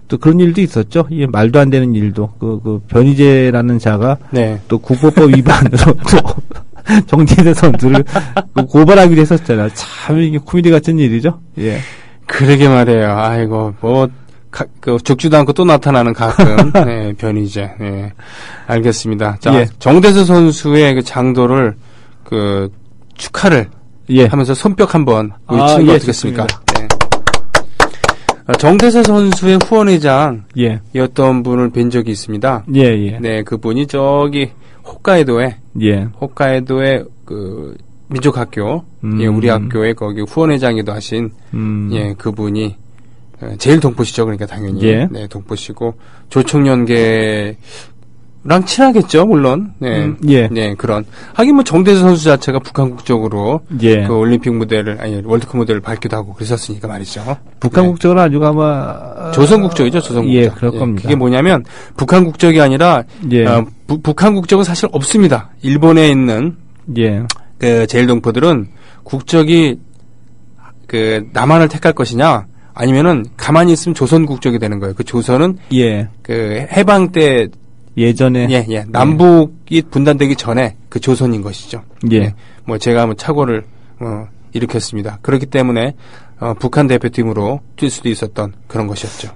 또 그런 일도 있었죠. 이 말도 안 되는 일도 그 변희재라는 자가 네. 또 국보법 위반으로 또 정진세 선수를 고발하기도 했었잖아요. 참 이게 코미디 같은 일이죠. 예. 그러게 말이에요. 아이고 죽지도 않고 또 나타나는 가끔 네, 변희재. 네. 알겠습니다. 자, 예. 정대세 선수의 그 장도를 그 축하를 예. 하면서 손뼉 한번 우리 아, 치는 거 예, 어떻겠습니까? 좋습니다. 네. 정대세 선수의 후원회장이었던 예. 분을 뵌 적이 있습니다. 예, 예. 네, 그분이 저기 홋카이도에 예. 그 민족학교, 예, 우리 학교에 거기 후원회장이기도 하신 예, 그분이 제일 동포시죠. 그러니까 당연히 예. 네, 동포시고 조총련계랑 친하겠죠, 물론. 네, 예. 네, 그런 하긴 뭐 정대세 선수 자체가 북한 국적으로 예. 그 올림픽 무대를 월드컵 무대를 밟기도 하고 그랬었으니까 말이죠. 북한 네. 국적으로 아주 아마 조선 국적이죠, 조선 국적. 예, 그럴 겁니다. 그게 뭐냐면 북한 국적이 아니라 예. 북한 국적은 사실 없습니다. 일본에 있는 예. 그 제일동포들은 국적이 그 남한을 택할 것이냐 아니면은 가만히 있으면 조선 국적이 되는 거예요. 그 조선은 예. 그 해방 때 예전에 남북이 분단되기 전에 그 조선인 것이죠. 예. 뭐 제가 뭐 착오를 일으켰습니다. 그렇기 때문에 북한 대표팀으로 뛸 수도 있었던 그런 것이었죠.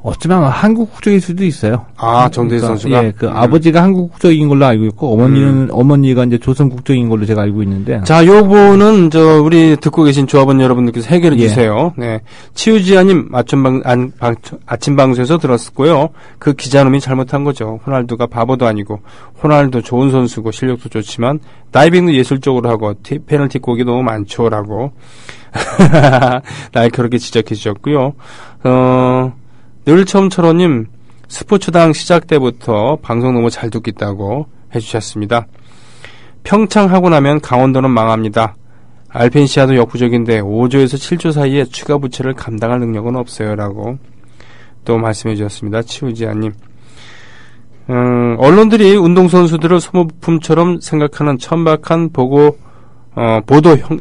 어쩌면 한국 국적일 수도 있어요. 아, 정대세 선수가? 예, 아버지가 한국 국적인 걸로 알고 있고, 어머니가 이제 조선 국적인 걸로 제가 알고 있는데. 자, 요거는, 우리 듣고 계신 조합원 여러분들께서 해결해 예. 주세요. 네. 치우지아님 아침 방송에서 들었고요. 그 기자놈이 잘못한 거죠. 호날두가 바보도 아니고, 호날두 좋은 선수고, 실력도 좋지만, 다이빙도 예술적으로 하고, 페널티 골이 너무 많죠라고. 날카롭게 지적해 주셨고요. 늘 처음처럼님 스포츠당 시작 때부터 방송 너무 잘 듣고 있다고 해주셨습니다. 평창 하고 나면 강원도는 망합니다. 알펜시아도 역부족인데 5조에서 7조 사이에 추가 부채를 감당할 능력은 없어요라고 또 말씀해 주셨습니다. 치우지아님. 언론들이 운동선수들을 소모품처럼 생각하는 천박한 보도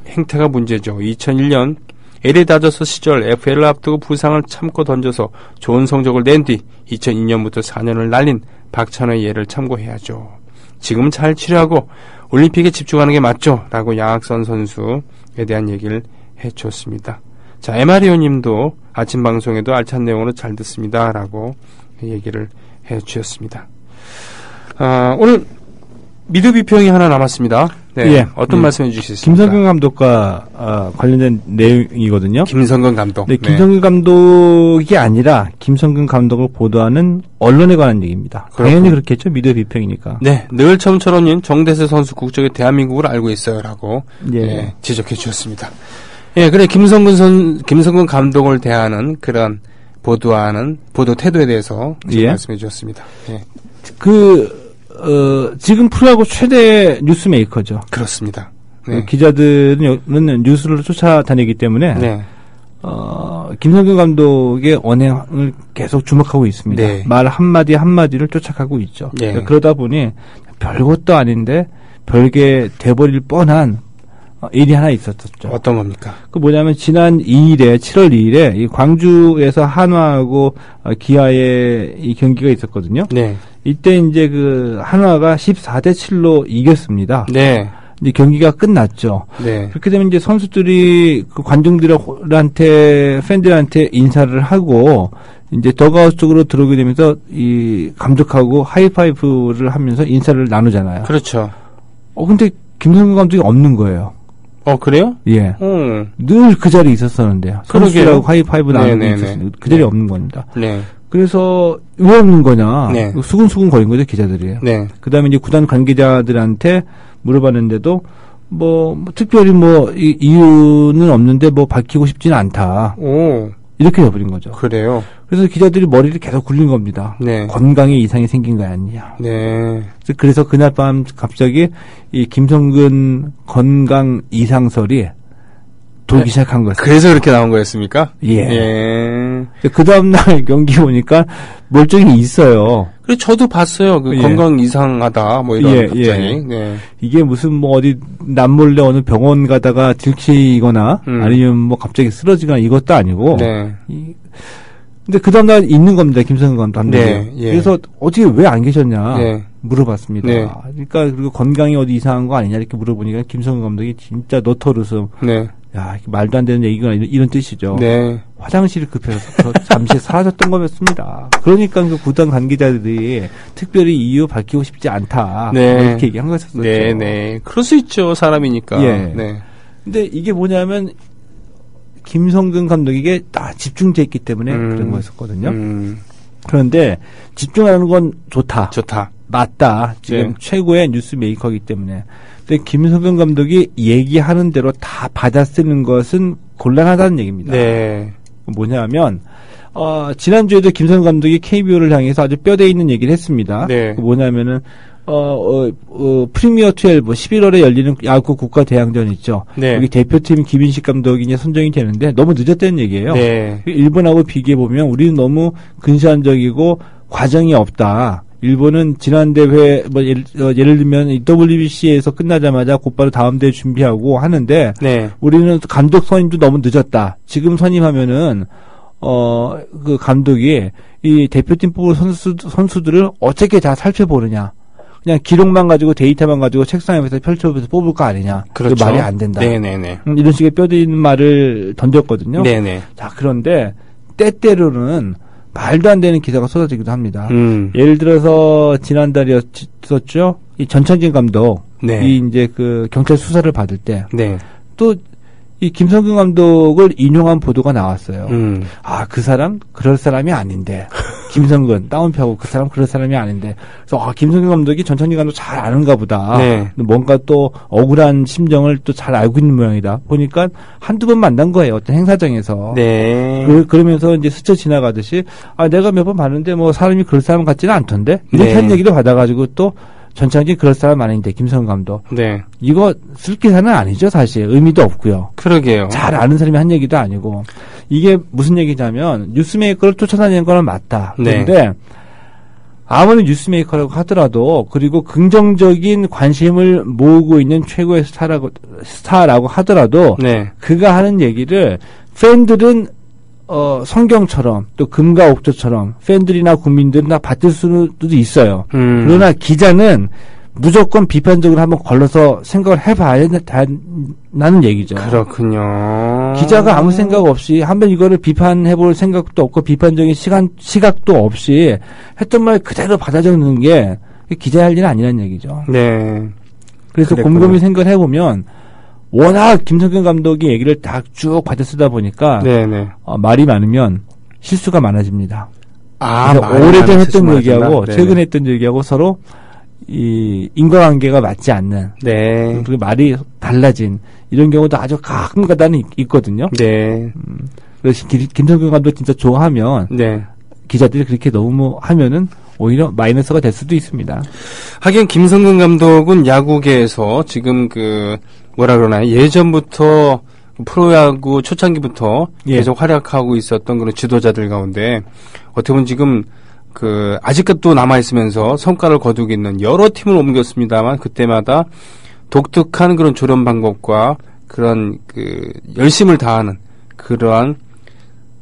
행태가 문제죠. 2001년 LA 다저스 시절 FA를 앞두고 부상을 참고 던져서 좋은 성적을 낸 뒤 2002년부터 4년을 날린 박찬호의 예를 참고해야죠. 지금은 잘 치료하고 올림픽에 집중하는 게 맞죠? 라고 양학선 선수에 대한 얘기를 해주었습니다. 자, 에마리오 님도 아침 방송에도 알찬 내용으로 잘 듣습니다. 라고 얘기를 해주셨습니다. 오늘 미드 비평이 하나 남았습니다. 네. 예. 어떤 말씀 해주시겠습니까? 김성근 감독과 관련된 내용이거든요. 김성근 감독. 네, 김성근 감독이 아니라 김성근 감독을 보도하는 언론에 관한 얘기입니다. 당연히 그렇겠죠. 미디어 비평이니까. 네, 늘 처음처럼님 정대세 선수 국적이 대한민국을 알고 있어요라고 예. 지적해 주셨습니다. 예, 그래 김성근 감독을 대하는 그런 보도하는 보도 태도에 대해서 말씀해 주셨습니다. 예. 지금 프로야구 최대 뉴스메이커죠. 그렇습니다. 네. 기자들은 뉴스를 쫓아다니기 때문에 네. 김성근 감독의 언행을 계속 주목하고 있습니다. 네. 말 한마디 한마디를 쫓아가고 있죠. 네. 그러다 보니 별것도 아닌데 별게 돼버릴 뻔한 일이 하나 있었었죠. 어떤 겁니까? 그 뭐냐면 지난 2일에 7월 2일에 이 광주에서 한화하고 기아의 이 경기가 있었거든요. 네. 이때 이제 그 한화가 14대 7로 이겼습니다. 네. 이제 경기가 끝났죠. 네. 그렇게 되면 이제 선수들이 그 관중들한테 팬들한테 인사를 하고 이제 더그아웃 쪽으로 들어오게 되면서 이 감독하고 하이파이브를 하면서 인사를 나누잖아요. 그렇죠. 근데 김성근 감독이 없는 거예요. 그래요? 예. 늘 그 자리에 있었었는데요. 선수들하고 하이파이브 나누고 있었는데 그 자리에 없는 겁니다. 네. 그래서 왜 없는 거냐. 네. 수근수근 거린 거죠, 기자들이. 네. 그 다음에 이제 구단 관계자들한테 물어봤는데도 뭐 특별히 이유는 없는데 밝히고 싶지는 않다. 이렇게 해버린 거죠. 그래요? 그래서 기자들이 머리를 계속 굴린 겁니다. 네. 건강에 이상이 생긴 거 아니냐. 네. 그래서 그날 밤 갑자기 이 김성근 건강 이상설이 돌기 시작한 거였어요. 그래서 그렇게 나온 거였습니까? 예. 그 다음날 경기 보니까 멀쩡히 있어요. 그래, 저도 봤어요. 건강 이상하다, 이런 갑자기. 네. 이게 무슨 어디 남몰래 어느 병원 가다가 들키거나 아니면 갑자기 쓰러지거나 이것도 아니고. 네. 근데 그 다음날 있는 겁니다, 김성근 감독이. 네. 예. 그래서 어떻게 왜 안 계셨냐 네. 물어봤습니다. 네. 그러니까 그리고 건강이 어디 이상한 거 아니냐 이렇게 물어보니까 김성근 감독이 진짜 노터웃음. 네. 야, 말도 안 되는 얘기구나 이런 뜻이죠. 네. 화장실이 급해서 잠시 사라졌던 거였습니다. 그러니까 그 구단 관계자들이 특별히 이유 밝히고 싶지 않다. 네. 이렇게 얘기한 거였었죠. 네, 네. 그럴 수 있죠, 사람이니까. 예. 네. 근데 이게 뭐냐면 김성근 감독에게 다 집중됐기 때문에 그런 거였었거든요. 그런데 집중하는 건 좋다. 맞다. 지금 네. 최고의 뉴스 메이커이기 때문에. 근데 김성근 감독이 얘기하는 대로 다 받아 쓰는 것은 곤란하다는 얘기입니다. 네. 뭐냐면 지난주에도 김성근 감독이 KBO를 향해서 아주 뼈대 있는 얘기를 했습니다. 네. 뭐냐면은 프리미어 12 11월에 열리는 야구 국가 대항전 있죠. 네. 여기 대표팀 김인식 감독이 이제 선정이 되는데 너무 늦었다는 얘기예요. 네. 일본하고 비교해 보면 우리는 너무 근시안적이고 과정이 없다. 일본은 지난 대회 예를 들면 WBC에서 끝나자마자 곧바로 다음 대회 준비하고 하는데 네. 우리는 감독 선임도 너무 늦었다. 지금 선임하면은 그 감독이 이 대표팀 뽑을 선수들을 어떻게 다 살펴보느냐. 그냥 기록만 가지고 데이터만 가지고 책상에 서 펼쳐보면서 뽑을 거 아니냐. 그렇죠. 말이 안 된다. 네네네. 이런 식의 뼈대 있는 말을 던졌거든요. 네네. 자, 그런데 때때로는 말도 안 되는 기사가 쏟아지기도 합니다. 예를 들어서 지난달이었죠. 이 전창진 감독, 네. 이 이제 그 경찰 수사를 받을 때, 네. 또 이 김성근 감독을 인용한 보도가 나왔어요. 그 사람 그럴 사람이 아닌데. 김성근 다운표하고 그 사람 그럴 사람이 아닌데. 그래서 김성근 감독이 전창진 감독 잘 아는가 보다. 네. 뭔가 또 억울한 심정을 또 잘 알고 있는 모양이다. 보니까 한두 번 만난 거예요. 어떤 행사장에서. 네. 그러면서 이제 스쳐 지나가듯이 내가 몇 번 봤는데 사람이 그럴 사람 같지는 않던데. 이렇게 네. 한 얘기를 받아가지고 또 전창진 그럴 사람 아닌데 김성근 감독. 네. 이거 쓸 기사는 아니죠, 사실. 의미도 없고요. 그러게요. 잘 아는 사람이 한 얘기도 아니고. 이게 무슨 얘기냐면 뉴스메이커를 쫓아다니는 거는 맞다. 네. 그런데 아무리 뉴스메이커라고 하더라도 그리고 긍정적인 관심을 모으고 있는 최고의 스타라고 하더라도 네. 그가 하는 얘기를 팬들은 성경처럼 또 금과 옥조처럼 팬들이나 국민들은 다 받을 수도 있어요. 그러나 기자는 무조건 비판적으로 한번 걸러서 생각을 해봐야 된다는 얘기죠. 그렇군요. 기자가 아무 생각 없이 한번 이거를 비판해볼 생각도 없고 비판적인 시각도 없이 했던 말 그대로 받아 적는 게 기자의 할 일은 아니라는 얘기죠. 네. 그래서 그랬구나. 곰곰이 생각을 해보면 워낙 김성근 감독이 얘기를 다 쭉 받아 쓰다 보니까 네네. 말이 많으면 실수가 많아집니다. 아, 오래전 했던 얘기하고 네. 최근에 했던 얘기하고 서로 이 인과관계가 맞지 않는 네. 그리고 말이 달라진 이런 경우도 아주 가끔가다는 있거든요. 네. 그래서 김성근 감독 진짜 좋아하면 네. 기자들이 그렇게 너무 하면은 오히려 마이너스가 될 수도 있습니다. 하긴 김성근 감독은 야구계에서 지금 뭐라 그러나요? 예전부터 프로야구 초창기부터 예. 계속 활약하고 있었던 그런 지도자들 가운데 어떻게 보면 지금 아직도 남아있으면서 성과를 거두고 있는 여러 팀을 옮겼습니다만 그때마다 독특한 그런 조련 방법과 그런 그 열심을 다하는 그러한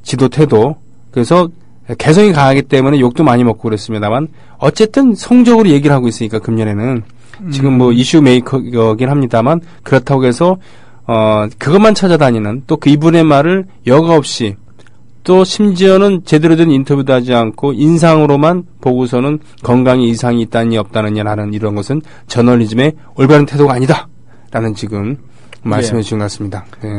지도 태도. 그래서 개성이 강하기 때문에 욕도 많이 먹고 그랬습니다만 어쨌든 성적으로 얘기를 하고 있으니까 금년에는 지금 뭐 이슈 메이커긴 합니다만 그렇다고 해서 그것만 찾아다니는 또 그 이분의 말을 여과 없이 또 심지어는 제대로 된 인터뷰도 하지 않고 인상으로만 보고서는 건강에 이상이 있다니 없다느냐라는 이런 것은 저널리즘의 올바른 태도가 아니다라는 지금 말씀해 주신 것 같습니다. 네.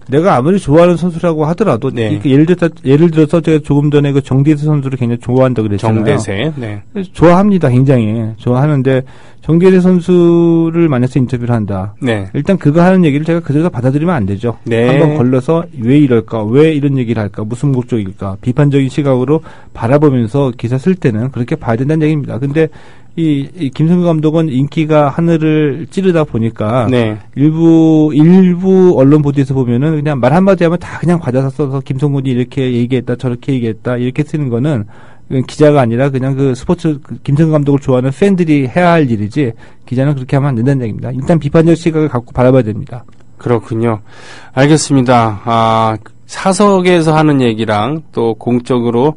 내가 아무리 좋아하는 선수라고 하더라도 네. 예를 들어서 제가 조금 전에 그 정대세 선수를 굉장히 좋아한다고 그랬잖아요. 정대세. 네. 좋아합니다. 굉장히 좋아하는데 정대세 선수를 만나서 인터뷰를 한다. 네. 일단 그거 하는 얘기를 제가 그대로 받아들이면 안 되죠. 네. 한번 걸러서 왜 이럴까, 왜 이런 얘기를 할까, 무슨 목적일까, 비판적인 시각으로 바라보면서 기사 쓸 때는 그렇게 봐야 된다는 얘기입니다. 근데 이 김성규 감독은 인기가 하늘을 찌르다 보니까 네. 일부 언론 보도에서 보면은 그냥 말 한마디 하면 다 그냥 받아서 써서 김성군이 이렇게 얘기했다 저렇게 얘기했다 이렇게 쓰는 거는 기자가 아니라 그냥 그 스포츠 김성규 감독을 좋아하는 팬들이 해야 할 일이지 기자는 그렇게 하면 안 된다는 얘기입니다. 일단 비판적 시각을 갖고 바라봐야 됩니다. 그렇군요. 알겠습니다. 사석에서 하는 얘기랑 또 공적으로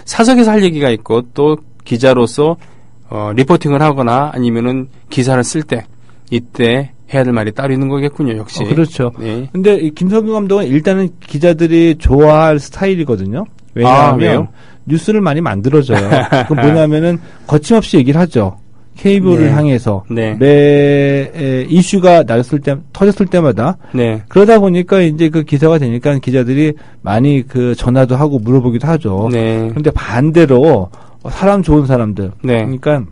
사석에서 할 얘기가 있고 또 기자로서 리포팅을 하거나 아니면은 기사를 쓸 때 이때 해야 될 말이 따로 있는 거겠군요. 역시. 그렇죠. 네. 근데 이 김성규 감독은 일단은 기자들이 좋아할 스타일이거든요. 왜냐하면 왜요? 뉴스를 많이 만들어줘요. 그건 뭐냐면은 거침없이 얘기를 하죠. 케이블을 네. 향해서 네. 매 이슈가 터졌을 때마다 네. 그러다 보니까 이제 그 기사가 되니까 기자들이 많이 그 전화도 하고 물어보기도 하죠. 네. 그런데 반대로 사람 좋은 사람들, 네. 그러니까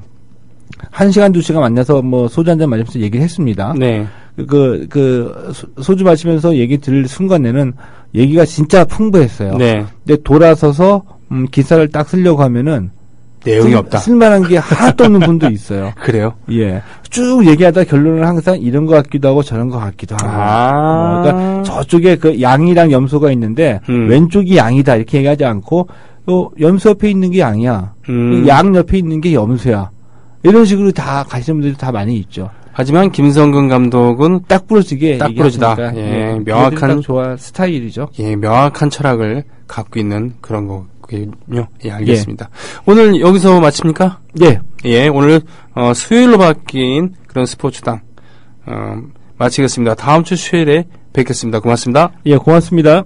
1시간 2시간 만나서 뭐 소주 한잔 마시면서 얘기를 했습니다. 네. 소주 마시면서 얘기 들을 순간에는 얘기가 진짜 풍부했어요. 네. 근데 돌아서서 기사를 딱 쓰려고 하면은 내용이 없다. 쓸만한 게 하나도 없는 분도 있어요. 그래요? 예. 쭉 얘기하다 결론은 항상 이런 것 같기도 하고 저런 것 같기도 하고. 그러니까 저쪽에 그 양이랑 염소가 있는데 왼쪽이 양이다 이렇게 얘기하지 않고 염소 옆에 있는 게 양이야. 양 옆에 있는 게 염소야. 이런 식으로 다 가시는 분들이 다 많이 있죠. 하지만 김성근 감독은 딱 부러지게 딱 부러지다. 예, 명확한 좋아 스타일이죠. 예, 명확한 철학을 갖고 있는 그런 거군요. 예, 알겠습니다. 오늘 여기서 마칩니까? 예. 예, 오늘 수요일로 바뀐 그런 스포츠당 마치겠습니다. 다음 주 수요일에 뵙겠습니다. 고맙습니다. 예, 고맙습니다.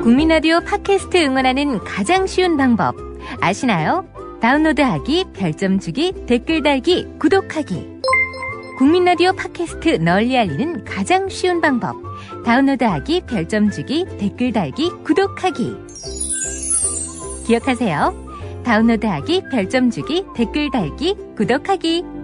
국민라디오 팟캐스트 응원하는 가장 쉬운 방법 아시나요? 다운로드하기, 별점 주기, 댓글 달기, 구독하기. 국민라디오 팟캐스트 널리 알리는 가장 쉬운 방법. 다운로드하기, 별점 주기, 댓글 달기, 구독하기. 기억하세요. 다운로드하기, 별점 주기, 댓글 달기, 구독하기.